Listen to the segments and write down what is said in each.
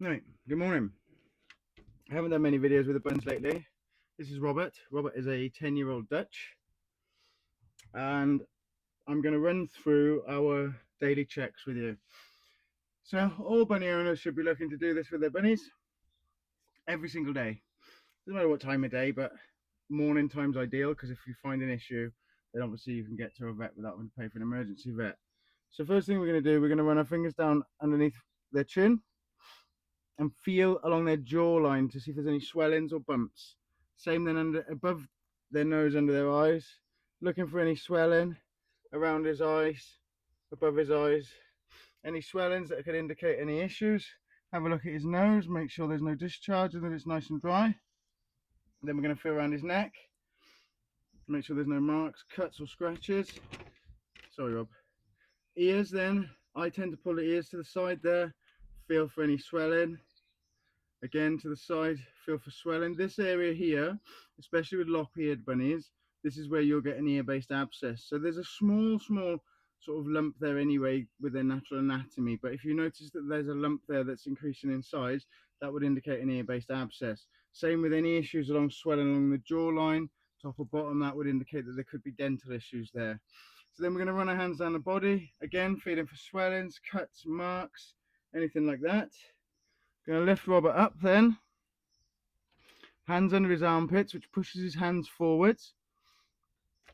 Right, good morning. I haven't done many videos with the bunnies lately. This is Robert. Robert is a 10-year-old Dutch, and I'm going to run through our daily checks with you. So all bunny owners should be looking to do this with their bunnies every single day. Doesn't matter what time of day, but morning time's ideal, because if you find an issue, then obviously you can get to a vet without having to pay for an emergency vet. So first thing we're going to do, we're going to run our fingers down underneath their chin and feel along their jawline to see if there's any swellings or bumps. Same then above their nose, under their eyes, looking for any swelling around his eyes, above his eyes, any swellings that could indicate any issues. Have a look at his nose, make sure there's no discharge and that it's nice and dry. Then we're going to feel around his neck, make sure there's no marks, cuts or scratches. Sorry, Rob. Ears then, I tend to pull the ears to the side there, feel for any swelling. Again, to the side, feel for swelling. This area here, especially with lop-eared bunnies, this is where you'll get an ear-based abscess. So there's a small sort of lump there anyway with their natural anatomy. But if you notice that there's a lump there that's increasing in size, that would indicate an ear-based abscess. Same with any issues along swelling along the jawline, top or bottom, that would indicate that there could be dental issues there. So then we're going to run our hands down the body, again feeling for swellings, cuts, marks, anything like that. Going to lift Robert up then, hands under his armpits, which pushes his hands forwards,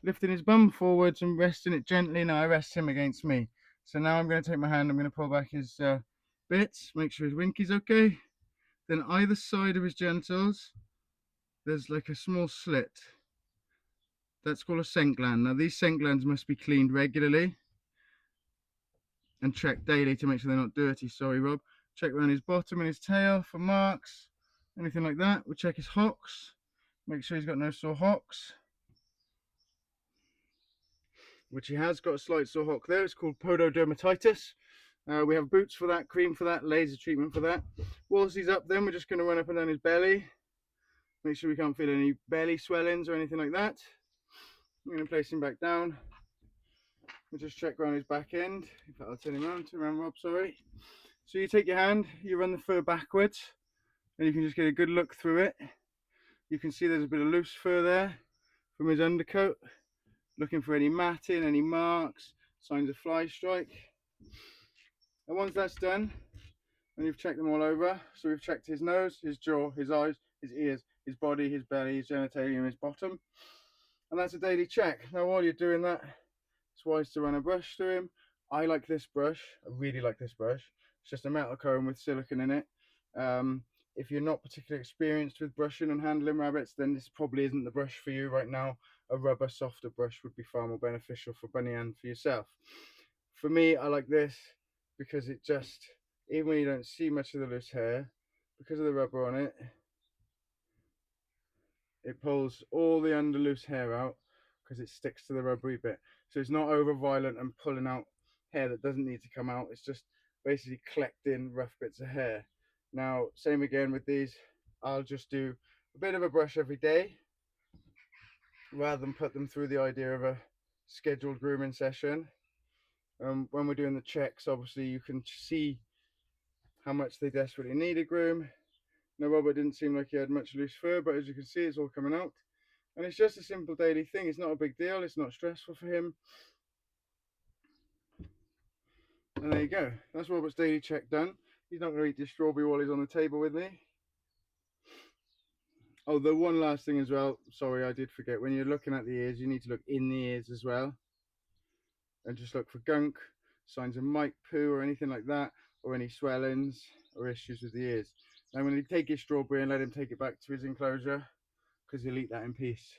lifting his bum forwards and resting it gently. Now I rest him against me. So now I'm going to take my hand, I'm going to pull back his bits, make sure his winky's okay. Then either side of his genitals, there's like a small slit. That's called a scent gland. Now these scent glands must be cleaned regularly and checked daily to make sure they're not dirty. Sorry, Rob. Check around his bottom and his tail for marks, anything like that. We'll check his hocks, make sure he's got no sore hocks, which he has got a slight sore hock there. It's called pododermatitis. We have boots for that, cream for that, laser treatment for that. Whilst he's up then, we're just going to run up and down his belly, make sure we can't feel any belly swellings or anything like that. I'm going to place him back down. We'll just check around his back end. In fact, I'll turn him around, Rob, sorry. So you take your hand, you run the fur backwards, and you can just get a good look through it. You can see there's a bit of loose fur there from his undercoat, looking for any matting, any marks, signs of fly strike. And once that's done, and you've checked them all over, so we've checked his nose, his jaw, his eyes, his ears, his body, his belly, his genitalia, and his bottom. And that's a daily check. Now while you're doing that, it's wise to run a brush through him. I like this brush, I really like this brush. It's just a metal comb with silicone in it. If you're not particularly experienced with brushing and handling rabbits, then this probably isn't the brush for you right now. A rubber, softer brush would be far more beneficial for Bunny and for yourself. For me, I like this because it just, even when you don't see much of the loose hair, because of the rubber on it, it pulls all the under loose hair out because it sticks to the rubbery bit. So it's not over violent and pulling out hair that doesn't need to come out. It's just basically collecting rough bits of hair. Now, same again with these. I'll just do a bit of a brush every day rather than put them through the idea of a scheduled grooming session. When we're doing the checks, obviously you can see how much they desperately need a groom. Now, Robert didn't seem like he had much loose fur, but as you can see, it's all coming out. And it's just a simple daily thing. It's not a big deal. It's not stressful for him. And there you go. That's Robert's daily check done. He's not going to eat this strawberry while he's on the table with me. Oh, the one last thing as well. Sorry, I did forget. When you're looking at the ears, you need to look in the ears as well. And just look for gunk, signs of mite poo or anything like that, or any swellings or issues with the ears. Now I'm going to take his strawberry and let him take it back to his enclosure, because he'll eat that in peace.